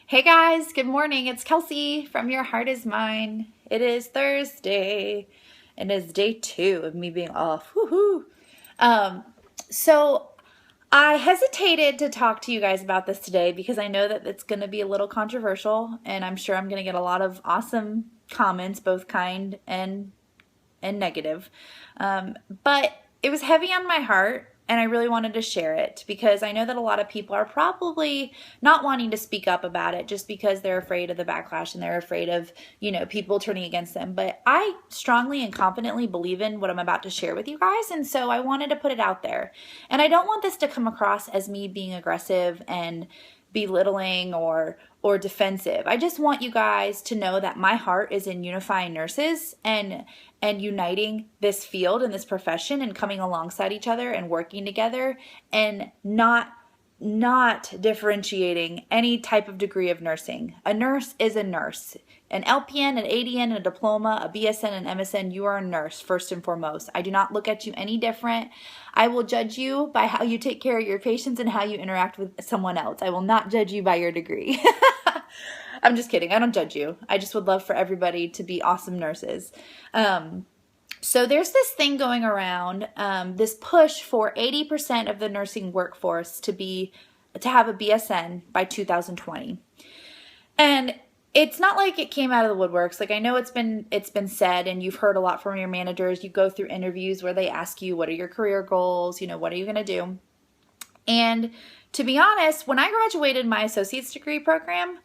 Hey guys, good morning. It's Kelsey from Your Heart is Mine. It is Thursday and it's day 2 of me being off. Woohoo! Um, so I hesitated to talk to you guys about this today because I know that it's going to be a little controversial and I'm sure I'm going to get a lot of awesome comments, both kind and negative. But it was heavy on my heart and I really wanted to share it because I know that a lot of people are probably not wanting to speak up about it just because they're afraid of the backlash and they're afraid of, people turning against them. But I strongly and confidently believe in what I'm about to share with you guys, and so I wanted to put it out there. And I don't want this to come across as me being aggressive and belittling or defensive. I just want you guys to know that my heart is in unifying nurses and uniting this field and this profession and coming alongside each other and working together and not differentiating any type of degree of nursing. A nurse is a nurse. An LPN, an ADN, a diploma, a BSN, an MSN, you are a nurse first and foremost. I do not look at you any different. I will judge you by how you take care of your patients and how you interact with someone else. I will not judge you by your degree. I'm just kidding. I don't judge you. I just would love for everybody to be awesome nurses. So there's this thing going around, this push for 80% of the nursing workforce to have a BSN by 2020. And it's not like it came out of the woodworks. Like, I know it's been said, and you've heard a lot from your managers. You go through interviews where they ask you, what are your career goals? What are you going to do? And to be honest, when I graduated my associate's degree program,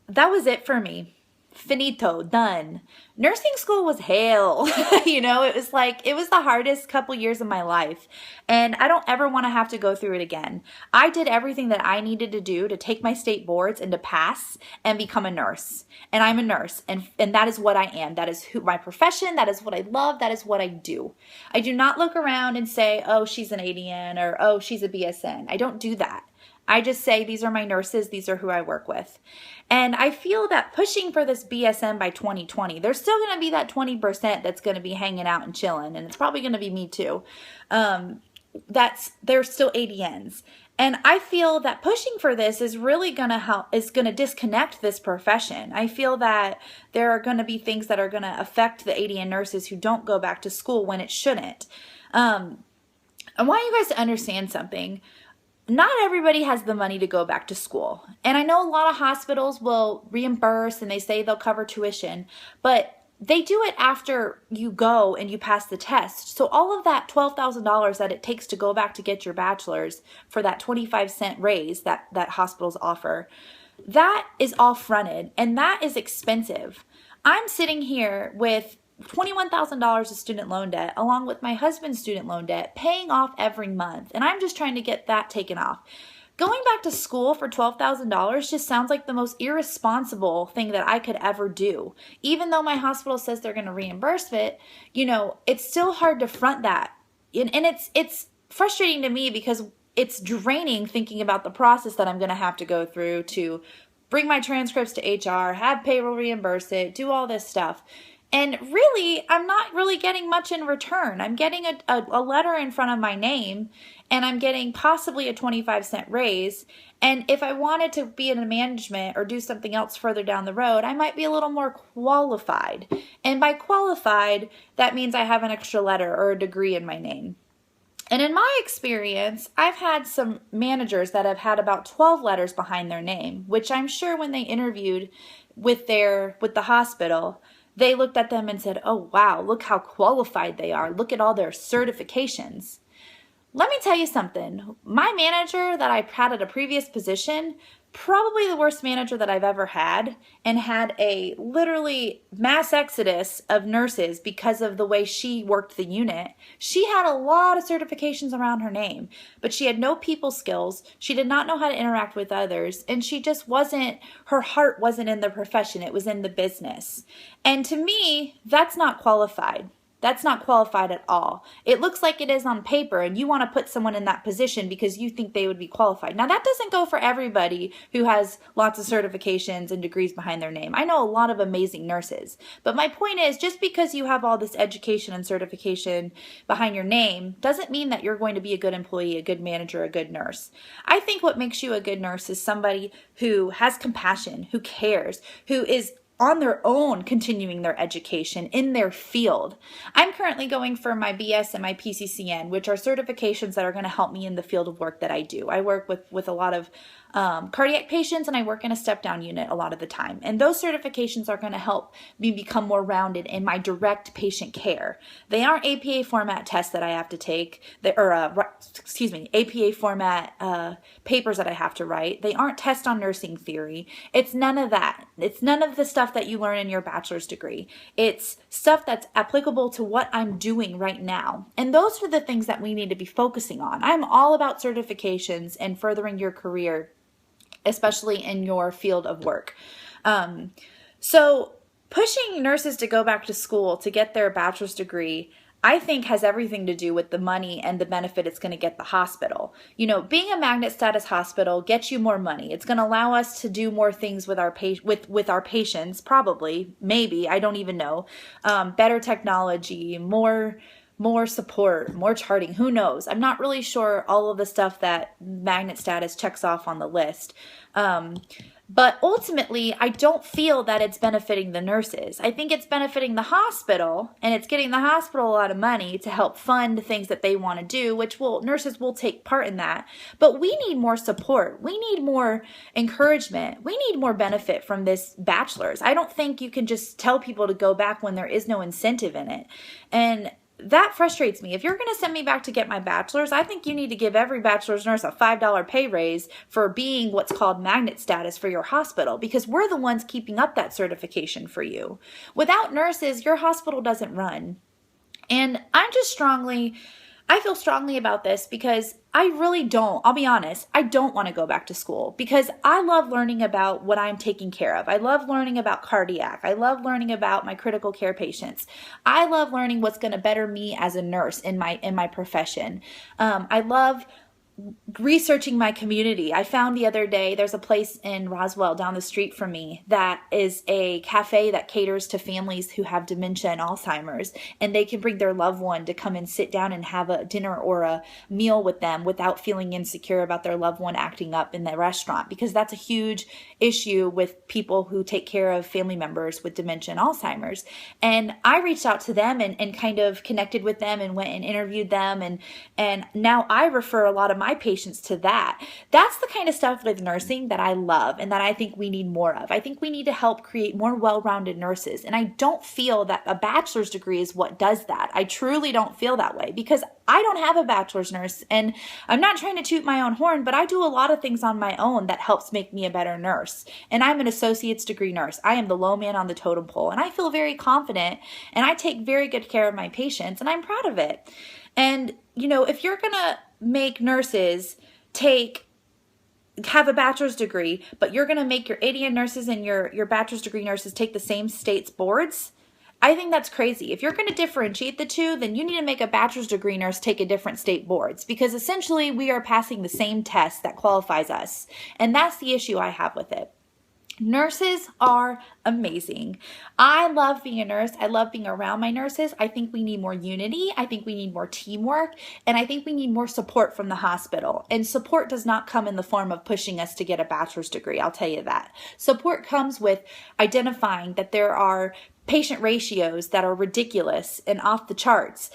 that was it for me. Finito, done. Nursing school was hell. It was the hardest couple years of my life. And I don't ever want to have to go through it again. I did everything that I needed to do to take my state boards and to pass and become a nurse. And I'm a nurse. And that is what I am. That is my profession. That is what I love. That is what I do. I do not look around and say, oh, she's an ADN or, oh, she's a BSN. I don't do that. I just say, these are my nurses, these are who I work with. And I feel that pushing for this BSN by 2020, there's still going to be that 20% that's going to be hanging out and chilling, and it's probably going to be me too. They're still ADNs. And I feel that pushing for this is really going to disconnect this profession. I feel that there are going to be things that are going to affect the ADN nurses who don't go back to school when it shouldn't. I want you guys to understand something. Not everybody has the money to go back to school. And I know a lot of hospitals will reimburse and they say they'll cover tuition, but they do it after you go and you pass the test. So all of that $12,000 that it takes to go back to get your bachelor's for that 25-cent raise that hospitals offer, that is all fronted and that is expensive. I'm sitting here with $21,000 of student loan debt, along with my husband's student loan debt, paying off every month. And I'm just trying to get that taken off. Going back to school for $12,000 just sounds like the most irresponsible thing that I could ever do. Even though my hospital says they're going to reimburse it, it's still hard to front that. And it's frustrating to me because it's draining thinking about the process that I'm going to have to go through to bring my transcripts to HR, have payroll reimburse it, do all this stuff. And really, I'm not really getting much in return. I'm getting a letter in front of my name, and I'm getting possibly a 25-cent raise. And if I wanted to be in a management or do something else further down the road, I might be a little more qualified. And by qualified, that means I have an extra letter or a degree in my name. And in my experience, I've had some managers that have had about 12 letters behind their name, which I'm sure when they interviewed with the hospital, they looked at them and said, oh, wow, look how qualified they are. Look at all their certifications. Let me tell you something. My manager that I had at a previous position, probably the worst manager that I've ever had, and had a literally mass exodus of nurses because of the way she worked the unit. She had a lot of certifications around her name, but she had no people skills. She did not know how to interact with others, and her heart wasn't in the profession. It was in the business. And to me, that's not qualified. That's not qualified at all. It looks like it is on paper, and you want to put someone in that position because you think they would be qualified. Now, that doesn't go for everybody who has lots of certifications and degrees behind their name. I know a lot of amazing nurses, but my point is, just because you have all this education and certification behind your name doesn't mean that you're going to be a good employee, a good manager, a good nurse. I think what makes you a good nurse is somebody who has compassion, who cares, who is on their own continuing their education in their field. I'm currently going for my BS and my PCCN, which are certifications that are going to help me in the field of work that I do. I work with a lot of cardiac patients, and I work in a step-down unit a lot of the time. And those certifications are going to help me become more rounded in my direct patient care. They aren't APA format tests that I have to take, APA format papers that I have to write. They aren't tests on nursing theory. It's none of that. It's none of the stuff that you learn in your bachelor's degree. It's stuff that's applicable to what I'm doing right now. And those are the things that we need to be focusing on. I'm all about certifications and furthering your career, especially in your field of work. So pushing nurses to go back to school to get their bachelor's degree, I think, has everything to do with the money and the benefit it's going to get the hospital. You know, being a magnet status hospital gets you more money. It's going to allow us to do more things with our patients, probably, maybe, I don't even know. Better technology, more support, more charting, who knows? I'm not really sure all of the stuff that magnet status checks off on the list. But ultimately, I don't feel that it's benefiting the nurses. I think it's benefiting the hospital, and it's getting the hospital a lot of money to help fund things that they want to do, which nurses will take part in that. But we need more support. We need more encouragement. We need more benefit from this bachelor's. I don't think you can just tell people to go back when there is no incentive in it. And that frustrates me. If you're going to send me back to get my bachelor's, I think you need to give every bachelor's nurse a $5 pay raise for being what's called magnet status for your hospital, because we're the ones keeping up that certification for you. Without nurses, your hospital doesn't run. And I feel strongly about this because I'll be honest, I don't want to go back to school because I love learning about what I'm taking care of. I love learning about cardiac. I love learning about my critical care patients. I love learning what's going to better me as a nurse in my profession. I love researching my community. I found the other day, there's a place in Roswell down the street from me that is a cafe that caters to families who have dementia and Alzheimer's, and they can bring their loved one to come and sit down and have a dinner or a meal with them without feeling insecure about their loved one acting up in the restaurant, because that's a huge issue with people who take care of family members with dementia and Alzheimer's. And I reached out to them and kind of connected with them and went and interviewed them, and now I refer a lot of my patients to that. That's the kind of stuff with nursing that I love and that I think we need more of. I think we need to help create more well-rounded nurses. And I don't feel that a bachelor's degree is what does that. I truly don't feel that way because I don't have a bachelor's nurse, and I'm not trying to toot my own horn, but I do a lot of things on my own that helps make me a better nurse. And I'm an associate's degree nurse. I am the low man on the totem pole, and I feel very confident, and I take very good care of my patients, and I'm proud of it. And, you know, if you're going to make nurses have a bachelor's degree, but you're going to make your ADN nurses and your bachelor's degree nurses take the same state's boards, I think that's crazy. If you're going to differentiate the two, then you need to make a bachelor's degree nurse take a different state boards, because essentially we are passing the same test that qualifies us. And that's the issue I have with it. Nurses are amazing. I love being a nurse. I love being around my nurses. I think we need more unity. I think we need more teamwork. And I think we need more support from the hospital. And support does not come in the form of pushing us to get a bachelor's degree. I'll tell you that. Support comes with identifying that there are patient ratios that are ridiculous and off the charts.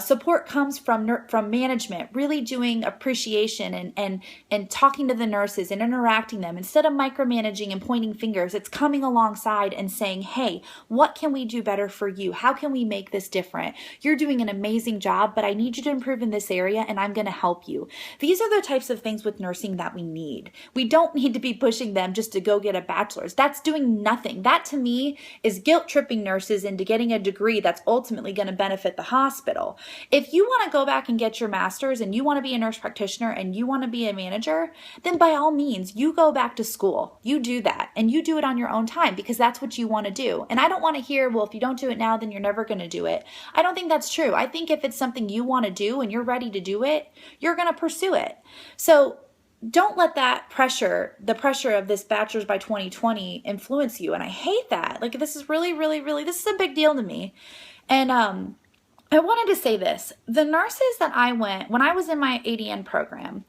Support comes from management, really doing appreciation and talking to the nurses and interacting them. Instead of micromanaging and pointing fingers, it's coming alongside and saying, hey, what can we do better for you? How can we make this different? You're doing an amazing job, but I need you to improve in this area, and I'm going to help you. These are the types of things with nursing that we need. We don't need to be pushing them just to go get a bachelor's. That's doing nothing. That to me is guilt tripping tripping nurses into getting a degree that's ultimately going to benefit the hospital. If you want to go back and get your master's and you want to be a nurse practitioner and you want to be a manager, then by all means, you go back to school. You do that, and you do it on your own time because that's what you want to do. And I don't want to hear, well, if you don't do it now, then you're never going to do it. I don't think that's true. I think if it's something you want to do and you're ready to do it, you're going to pursue it. So don't let that pressure, the pressure of this bachelor's by 2020 influence you. And I hate that. Like, this is really, really, really, this is a big deal to me. And I wanted to say this. The nurses that I went, when I was in my ADN program,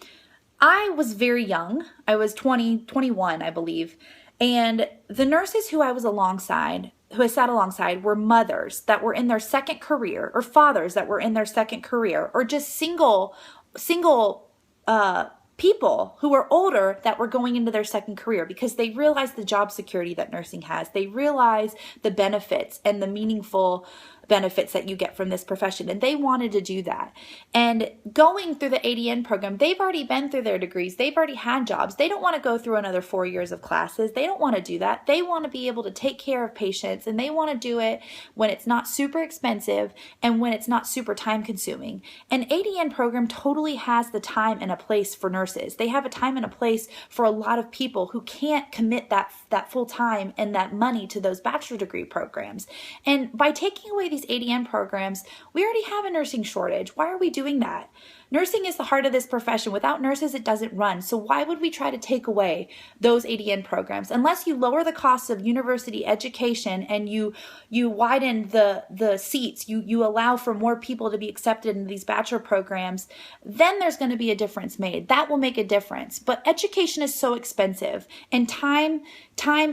I was very young. I was 21, I believe. And the nurses who I was alongside, who I sat alongside, were mothers that were in their second career, or fathers that were in their second career, or just single people who were older that were going into their second career because they realized the job security that nursing has. They realized the benefits and the meaningful benefits that you get from this profession, and they wanted to do that. And going through the ADN program, they've already been through their degrees. They've already had jobs. They don't want to go through another 4 years of classes. They don't want to do that. They want to be able to take care of patients, and they want to do it when it's not super expensive and when it's not super time consuming. An ADN program totally has the time and a place for nurses. They have a time and a place for a lot of people who can't commit that full time and that money to those bachelor degree programs. And by taking away these ADN programs, we already have a nursing shortage. Why are we doing that? Nursing is the heart of this profession. Without nurses, it doesn't run. So why would we try to take away those ADN programs? Unless you lower the cost of university education and you widen the seats, you allow for more people to be accepted in these bachelor programs, then there's going to be a difference made. That will make a difference. But education is so expensive, and time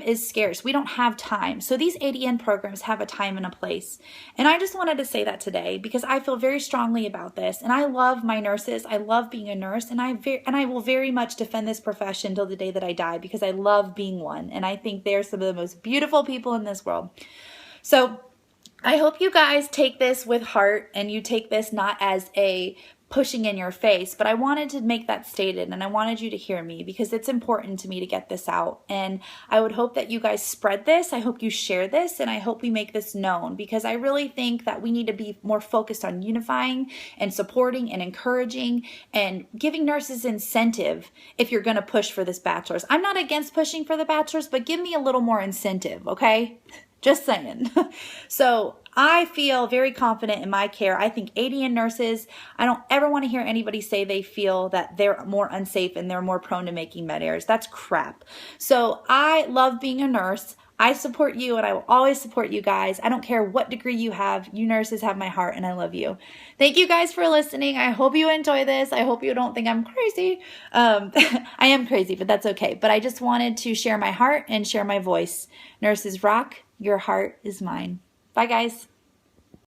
is scarce. We don't have time. So these ADN programs have a time and a place. And I just wanted to say that today because I feel very strongly about this, and I love my nurses. I love being a nurse, and I will very much defend this profession till the day that I die because I love being one, and I think they're some of the most beautiful people in this world. So I hope you guys take this with heart, and you take this not as a pushing in your face, but I wanted to make that stated, and I wanted you to hear me because it's important to me to get this out. And I would hope that you guys spread this. I hope you share this, and I hope we make this known because I really think that we need to be more focused on unifying and supporting and encouraging and giving nurses incentive if you're going to push for this bachelor's. I'm not against pushing for the bachelor's, but give me a little more incentive, okay? Just saying. So I feel very confident in my care. I think ADN nurses, I don't ever want to hear anybody say they feel that they're more unsafe and they're more prone to making med errors. That's crap. So I love being a nurse. I support you, and I will always support you guys. I don't care what degree you have. You nurses have my heart, and I love you. Thank you guys for listening. I hope you enjoy this. I hope you don't think I'm crazy. I am crazy, but that's okay. But I just wanted to share my heart and share my voice. Nurses rock. Your heart is mine. Bye, guys.